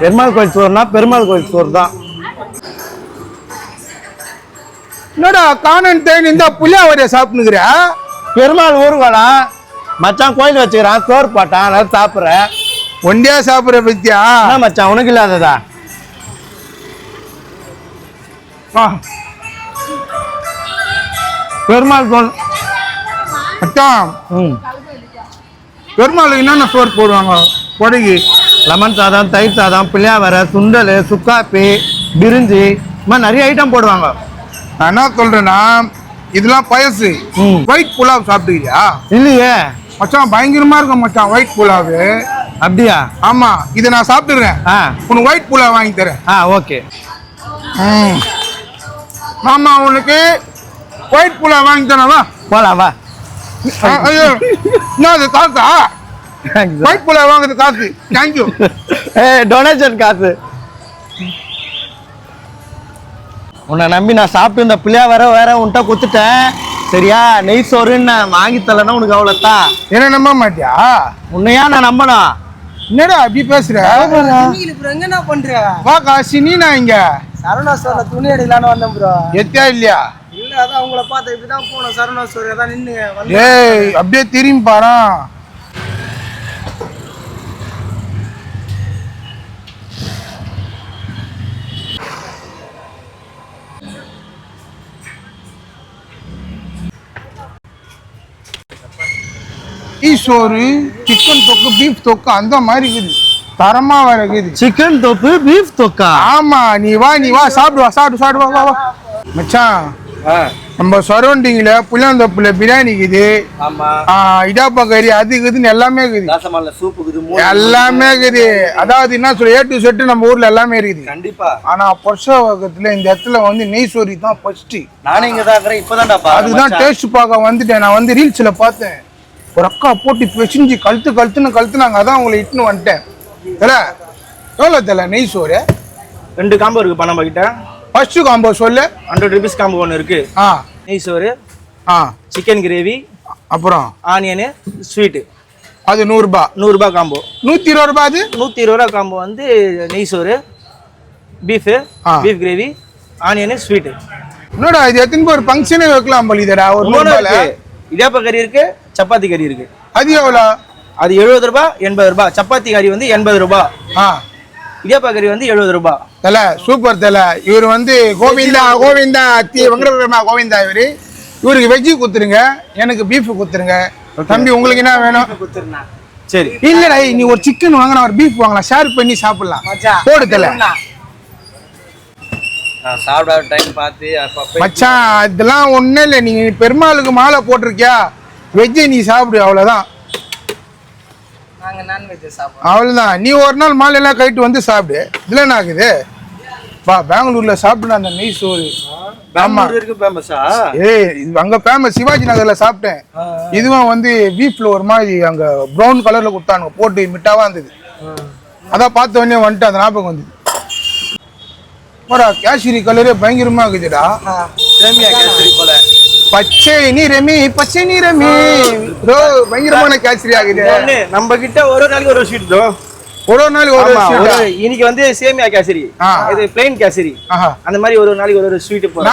பெருமாள் கோயில் சோறுனா பெருமாள் கோயில் சோறு தான். என்னடா காணன் தேன் இந்த புளியாவரைய சாப்பிட்டுக்கிற? பெருமாள் ஊருவாடா மச்சான், கோயில் வச்சுக்கிறான், சோறு போட்டான், நல்லா சாப்பிட்றேன். ஒண்டியா சாப்பிட்ற பத்தியா மச்சான் உனக்கு இல்லாததா? பெருமாள் கோயில் மச்சான், பெருமாளுக்கு என்னென்ன சோறு போடுவாங்க? கொடைக்கு லெமன் சாதம், தயிர் சாதம், புளியாவரை, சுண்டல், சுக்காப்பி, பிரிஞ்சி, இந்த மாதிரி நிறைய ஐட்டம் போடுவாங்க. நான் என்ன சொல்றேன்னா, இதெல்லாம் பயசு. ஒயிட் புலாவ் சாப்பிட்டுக்கிறியா? இல்லையே மச்சான், பயங்கரமா இருக்கும் மச்சான் ஒயிட் புலாவு. அப்படியா? ஆமா, இதை நான் சாப்பிட்டுறேன். உனக்கு ஒயிட் புலாவ் வாங்கி தரேன். ஓகே. ஆமா, உனக்கு ஒயிட் புலாவ் வாங்கி தரேன். வா போலாம் வா. ஐயோ, என்ன அது காசா? ஒயிட் புலாவ் வாங்குறது காசு. தேங்க்யூ. டொனேஷன் காசு. உன்னை நம்பி நான் சாப்பிட்டு இந்த பிள்ளையா வேற உன்கிட்ட கொடுத்துட்டேன். சரியா? நெய் சோறுன்னு நான் வாங்கி தரலன்னா உனக்கு அவ்வளோதான். என்ன நம்ப மாட்டியா? உன்னையா நான் நம்பணும்? என்னடா அப்படி பேசுற? என்ன பண்ற? வா காசி, நீ நான் இங்க சரவணா ஸ்டோர்ல துணி எடுக்கலான்னு வந்தேன் ப்ரோ. எத்தியா இல்லையா? இல்ல, அதான் உங்களை பார்த்து இப்படிதான் போனோம். சரவணா ஸ்டோர் தான் நின்று. ஏய், அப்படியே திரும்பி பாரு. சோறு, சிக்கன் தொக்கு, பீஃப் தொக்கு அந்த மாதிரி இருக்குது. தரமா வேற இருக்குது. சிக்கன் தொக்கு, பீஃப் தொக்கா? ஆமா, நீ வா சாப்பிடு வா மச்சான். நம்ம சரௌண்டிங்ல புளியாந்தோப்புல பிரியாணி இருக்குது, இடாப்பா கறி, அது இருக்குதுன்னு எல்லாமே இருக்குது. எல்லாமே இருக்குது. அதாவது என்ன சொல்ல, A to Z நம்ம ஊர்ல எல்லாமே இருக்குது. கண்டிப்பா. ஆனா பொருஷாவகத்துல இந்த இடத்துல வந்து நெய் சோறு தான் ஃபர்ஸ்ட். நானே இங்க தான் இருக்கேன். இப்பதான்டா அதுதான் டேஸ்ட் பார்க்க வந்துட்டேன். நான் வந்து ரீல்ஸ்ல பார்த்தேன், ஒரு அக்கா போட்டு பெசிஞ்சு கழுத்துனாங்க. அதான் உங்களை இட்டுன்னு வந்துட்டேன். எவ்வளோ தெரியல நெய் சோறு? 2 காம்போ இருக்கு நம்ம கிட்ட. ஃபர்ஸ்ட் காம்போ சொல்லு. 100 rupees காம்போ ஒன்று இருக்கு. நெய் சோறு, சிக்கன் கிரேவி, அப்புறம் ஆனியனு, ஸ்வீட்டு. அது 100 ரூபாய். 100 ரூபாய் காம்போ. 120 ரூபாய். அது 120 ரூபாய் காம்போ வந்து நெய் சோறு, பீஃப் கிரேவி, ஆனியனு, ஸ்வீட்டு. என்னடா இது? எத்தனை பேர் ஃபங்க்ஷனே வைக்கலாம் போலிதடா. ஒரு 100 ரூபாயில இடியாப்ப கறி இருக்கு, சப்பாத்தி கறி இருக்கு. அது எவ்வளோ? அது 70 ரூபாய், 80 ரூபாய். சப்பாத்தி கறி வந்து 80 ரூபாய். இடியாப்ப கறி வந்து 70 ரூபாய். தல சூப்பர் தல. இவர் வந்து கோவிந்தா வெங்கடபெருமா கோவிந்தா. இவருக்கு வெஜ்ஜு குத்துருங்க, எனக்கு பீஃப் குத்துருங்க. தம்பி உங்களுக்கு என்ன வேணும்? சரி. இல்லடா, நீ ஒரு சிக்கன் வாங்கினா ஒரு பீஃப் வாங்கலாம், ஷேர் பண்ணி சாப்பிடலாம். போடு தல. சாப்பிடாத டைம் பார்த்து மச்சான், இதெல்லாம் ஒன்றும் இல்லை. நீ பெருமாளுக்கு மாலை போட்டிருக்கியா, வெஜ்ஜை நீ சாப்பிடு, அவ்வளோதான். அவ்வளோதான். நீ ஒரு நாள் மாலையெல்லாம் கைட்டு வந்து சாப்பிடு. இதில் என்ன ஆகுது? வா, பெங்களூர்ல சாப்பிட்டு அந்த நெய் சோறு. அங்க ஃபேமஸ். சிவாஜி நகர்ல சாப்பிட்டேன். இதுவும் வந்து பீஃப்ல ஒரு மாதிரி அங்க ப்ரௌன் கலர்ல கொடுத்தானுங்க, போட்டு மிட்டாவா இருந்தது. அதான் பார்த்த உடனே வந்துட்டு அந்த ஞாபகம் வந்தது. கேசரி கலரே பயங்கரமா இருக்குதுடா. பச்சை நீரமே ப்ரோ, பயங்கரமான கேசரி ஆகுது. நம்ம கிட்ட ஒரு நாளைக்கு ஒரு ஸ்வீட் ப்ரோ. ஒரு நாளைக்கு ஒரு ஸ்வீட். இன்னைக்கு வந்து சேமியா கேசரி, இது பிளைன் கேசரி. அந்த மாதிரி ஒரு நாளைக்கு ஒரு ஸ்வீட் போறோம்.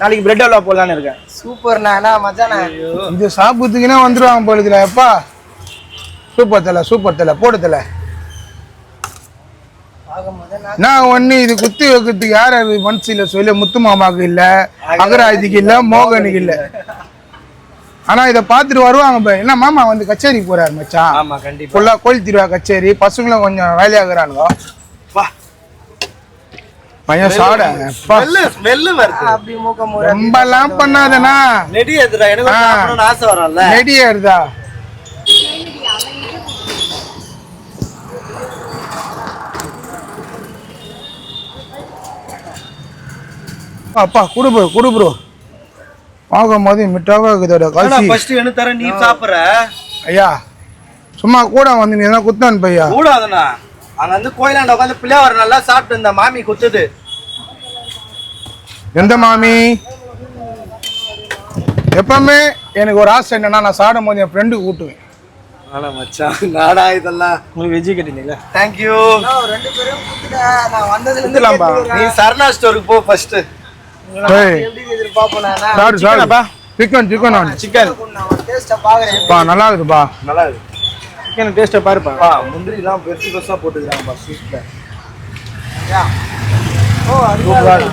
நாளைக்கு பிரெட் அல்வா போடலான்னு இருக்கேன். சூப்பர்ண்ணா மச்சானா. இது சாப்பிட்டுக்குன்னா வந்துருவாங்க போலுதுல. எப்பா சூப்பர் தல போடு தல. நான் ஒண்ணு இது குத்தி வைக்கிறதுக்கு யார் மனசுல சொல்ல, முத்து மாமாவுக்கு இல்ல, அகராஜிக்கு இல்ல, மோகனுக்கு இல்ல. ஆனா இதை பார்த்துட்டு வருவாங்க. என்ன மாமா வந்து கச்சேரி போறாரு மச்சான். ஃபுல்லா கோயில் திருவா கச்சேரி. பசங்களும் கொஞ்சம் வேலையாகிறானுங்க. பையன் சாட ரொம்ப எல்லாம் பண்ணாதனா. நெடி ஏறுதா? அப்பா குடு ப்ரோ. பார்க்கும் போது மிட்டாவா இருக்குதோட நீ சாப்பிட்ற ஐயா. சும்மா கூட வந்து நீ எதனா குத்தான் பையா. கூடாதுண்ணா. அங்க வந்து கோயிலாண்ட உட்காந்து பிள்ளையார் நல்லா சாப்பிட்டு இந்த மாமி குத்துது. எந்த மாமி? எப்பவுமே எனக்கு ஒரு ஆசை என்னன்னா, நான் சாப்பிடும் போது என் ஃப்ரெண்டுக்கு கூட்டுவேன். ஆனா மச்சான் நாடா இதெல்லாம் உங்களுக்கு வெஜ்ஜி கேட்டீங்களா? தேங்க்யூ. நான் 2 பேரும் குத்துட்டேன். நான் வந்ததுல இருந்து குத்துலாம்பா. நீ சரணா ஸ்டோருக்கு போ ஃபர்ஸ்ட். எப்படி இருக்குது பாப்போம் நானா. சாப்பிடு சிக்கன் சிக்கன் நான் டேஸ்ட் பாக்குறேன். பா நல்லா இருக்குதுப்பா. நல்லா இருக்கு. சிக்கன் டேஸ்ட்டை பாருப்பா. முந்திரிலாம் பெருசு பெருசா போட்டுக்கிறாங்கப்பா சூப்பர். ஓ அது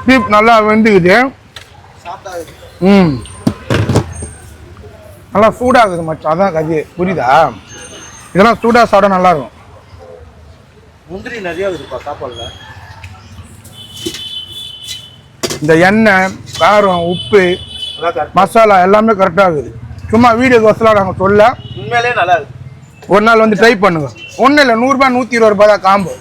பீப் நல்லா வெந்துக்குது. சாப்பிட்டா நல்லா சூடாகுது மச்சான். அதான் கதி புரியுதா? இதெல்லாம் சூடாக சாப்பிட நல்லா இருக்கும். முந்திரி நிறைய இருக்குப்பா சாப்பாடுல. இந்த எண்ணெய், காரம், உப்பு, மசாலா எல்லாமே கரெக்டாக இருக்குது. சும்மா வீடியோக்கோசலாம் நாங்கள் சொல்ல. உண்மையிலே நல்லா இருக்கு. ஒரு நாள் வந்து ட்ரை பண்ணுங்க. ஒன்றும் இல்லை, 100 ரூபாய் 120 ரூபாய் தான் காம்போ.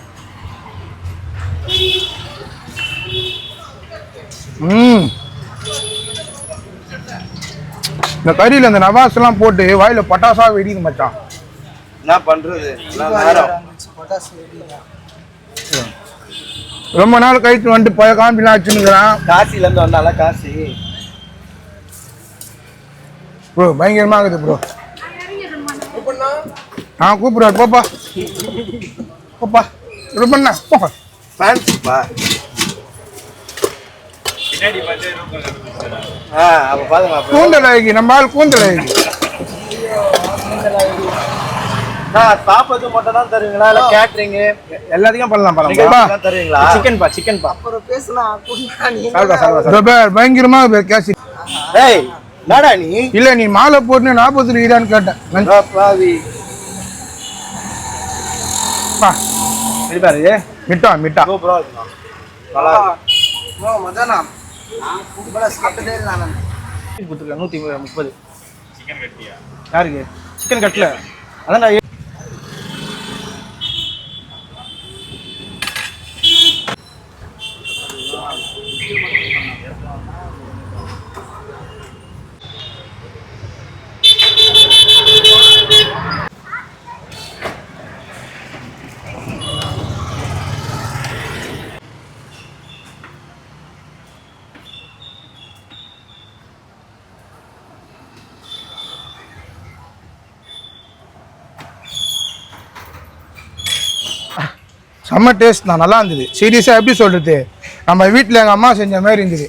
இந்த கறியில் இந்த நவாஸ்லாம் போட்டு வாயில பட்டாசா வெடிக்கு மச்சான். என்ன பண்றது? ரொம்ப நாள் கழிச்சு வந்துட்டு போய காம்பிலாம் வச்சுன்னுக்குறான். காசில இருந்து வந்தால காசி ப்ரோ பயங்கரமா இருக்குது ப்ரோ. கூப்பிடுவார் போப்பா போப்பா ரொம்ப போப்பா ஃபேன்சிப்பா. அப்ப பாருங்க கூந்தல் அழகி நம்ம ஆள் கூந்தல் அழகி. சாப்பாடு மட்டும் தான் தருவீங்களா இல்ல கேட்டரிங் எல்லாத்தையும் பண்ணலாம் தருவீங்களா? சிக்கன்பா. அப்புறம் பேசலாம். குடுடா நீ. பயங்கரமா கேசி. ஏய் என்னடா நீ? இல்ல நீ மாலை போட்டு 40 ரூபான்னு கேட்டேன். பாவி பாரு மிட்டா மிட்டா சூப்பரா இருக்குமா? நல்லா ஓ மச்சானா. கூட சாப்பிட்டதே இல்ல நான். கொடுத்துருக்கேன் 130. சிக்கன் கட்டியா? யாருக்கு? சிக்கன் கட்டல. அதான் நான் செம்ம டேஸ்ட் தான், நல்லா இருந்தது. சீரியஸாக எப்படி சொல்கிறது, நம்ம வீட்டில் எங்கள் அம்மா செஞ்ச மாதிரி இருந்தது.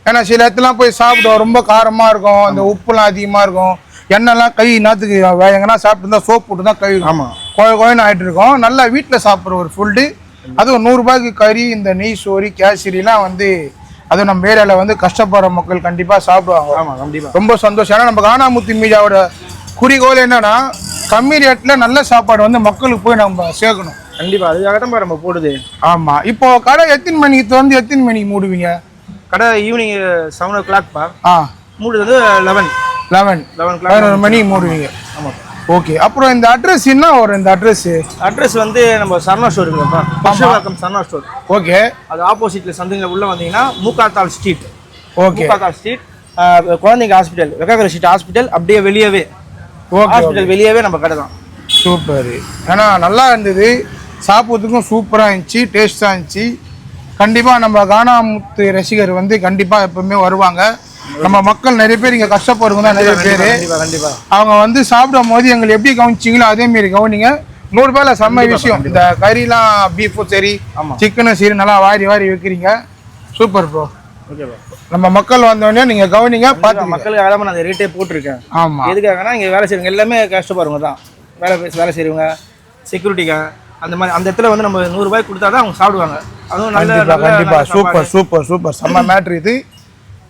ஏன்னா சில இடத்துலாம் போய் சாப்பிடுவோம், ரொம்ப காரமாக இருக்கும், அந்த உப்புலாம் அதிகமாக இருக்கும், எண்ணெய்லாம் கை நாற்றுக்கு எங்கன்னா சாப்பிட்டு தான் சோப் போட்டு தான் கை. ஆமாம் கோயின்னு ஆகிட்டு இருக்கோம். நல்லா வீட்டில் சாப்பிட்ற ஒரு ஃபுட்டு. அதுவும் 100 ரூபாய்க்கு கறி, இந்த நெய் சோறு, கேசரிலாம் வந்து அதுவும் நம்ம ஏரியாவில் வந்து கஷ்டப்படுற மக்கள் கண்டிப்பாக சாப்பிடுவாங்க. ஆமாம் கண்டிப்பாக. ரொம்ப சந்தோஷம். ஏன்னா நம்ம கானாமுத்து மீடியாவோட குறிக்கோள் என்னன்னா கம்மி ரேட்டில் நல்ல சாப்பாடு வந்து மக்களுக்கு போய் நம்ம சேர்க்கணும். கண்டிப்பாக அதுக்காக தான் நம்ம போடுது. ஆமாம். இப்போ கடை எத்தனை மணிக்கு திறந்து எத்தனை மணிக்கு மூடுவீங்க? கடை ஈவினிங் 7 o'clock பா. மூடுது வந்து 11 11 மணிக்கு மூடுவீங்க. ஆமாம். ஓகே. அப்புறம் இந்த அட்ரஸ் என்ன வரும்? இந்த அட்ரஸ் வந்து நம்ம சரணா ஸ்டோர் இருக்குப்பா. பர்ஷவாக்கம் சரணா ஸ்டோர். ஓகே. அது ஆப்போசிட்ல சந்திங்க உள்ள வந்தீங்கன்னா மூக்காத்தாள் ஸ்ட்ரீட். ஓகே. மூக்காத்தாள் ஸ்ட்ரீட் குழந்தைங்க ஹாஸ்பிட்டல், வெக்காக்கரை ஸ்ட்ரீட் ஹாஸ்பிட்டல் அப்படியே வெளியவே. ஓகே. ஹாஸ்பிட்டல் வெளியவே நம்ம கடை தான். சூப்பர். ஏன்னா நல்லா இருந்தது, சாப்பிட்றதுக்கும் சூப்பராக இருந்துச்சு, டேஸ்டாக இருந்துச்சு. கண்டிப்பாக நம்ம கானாமுத்து ரசிகர் வந்து கண்டிப்பாக எப்பவுமே வருவாங்க. நம்ம மக்கள் நிறைய பேர் இங்கே கஷ்டப்படுறவங்க தான் நிறைய பேர். கண்டிப்பாக அவங்க வந்து சாப்பிடும் போது எங்களை எப்படி கவனிச்சிங்களோ அதேமாரி கவனிங்க. 100 ரூபாயில் செம்ம விஷயம். இந்த கறிலாம் பீஃபும் சரி, சிக்கனும் சரி நல்லா வாரி வைக்கிறீங்க. Super bro. Okay bro. நம்ம மக்கள் வந்தோடனே நீங்கள் கவனிங்க, பார்த்து. மக்களுக்காக தான் நான் ரேட்டே போட்டிருக்கேன். ஆமாம். எதுக்காகனா இங்கே வேலை செய்கிறவங்க எல்லாமே கஷ்டப்படுறவங்க தான். வேலை செய்கிறவங்க, செக்யூரிட்டிக்காக அந்த மாதிரி அந்த இடத்துல வந்து நம்ம 100 ரூபாய் கொடுத்தா தான் அவங்க சாப்பிடுவாங்க. அதுவும் கண்டிப்பாக சூப்பர் செம்ம மேட்ரு இது.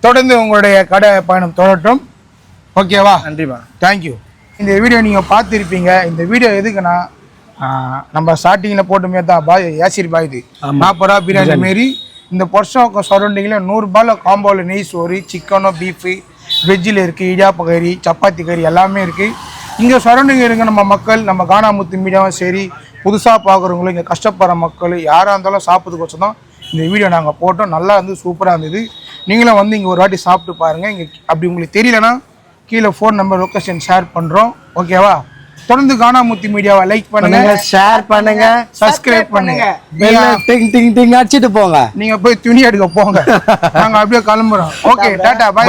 தொடர்ந்து உங்களுடைய கடை பயணம் தொடரட்டும். ஓகேவா? நன்றிப்பா. தேங்க்யூ. இந்த வீடியோ நீங்கள் பார்த்துருப்பீங்க. இந்த வீடியோ எதுக்குன்னா நம்ம ஸ்டார்டிங்கில் போட்டுமே தான் யாசிர் பாய் இது 40 ரூபா பிரியாணி மாரி இந்த பொர்ஷம் சரௌண்டிங்கில் 100 ரூபாயில் காம்போவில் நெய் சோறு, சிக்கனோ, பீஃபு, வெஜ்ஜில் இருக்குது, இடியாப்ப கறி, சப்பாத்தி கறி எல்லாமே இருக்குது. இங்கே சரௌண்டிங் இருக்க நம்ம மக்கள், நம்ம கானாமுத்து மீடியாவும் சரி, புதுசாக பார்க்குறவங்களும், இங்கே கஷ்டப்படுற மக்கள் யாராக இருந்தாலும் சாப்பிட்றதுக்கோசம் தான் இந்த வீடியோ நாங்கள் போட்டோம். நல்லா இருந்து சூப்பராக இருந்தது. நீங்களும் வந்து இங்கே ஒரு வாட்டி சாப்பிட்டு பாருங்கள். இங்கே அப்படி உங்களுக்கு தெரியலனா கீழே ஃபோன் நம்பர், லொக்கேஷன் ஷேர் பண்ணுறோம். ஓகேவா? தொடர்ந்து கானாமுத்து மீடியாவை லைக் பண்ணுங்க, ஷேர் பண்ணுங்க, சப்ஸ்கிரைப் பண்ணுங்க, டிங் டிங் டிங் அடிச்சிட்டு போங்க. நீங்க போய் துணி எடுக்க போங்க. நாங்க அப்படியே கிளம்புறோம். Okay, tata, by.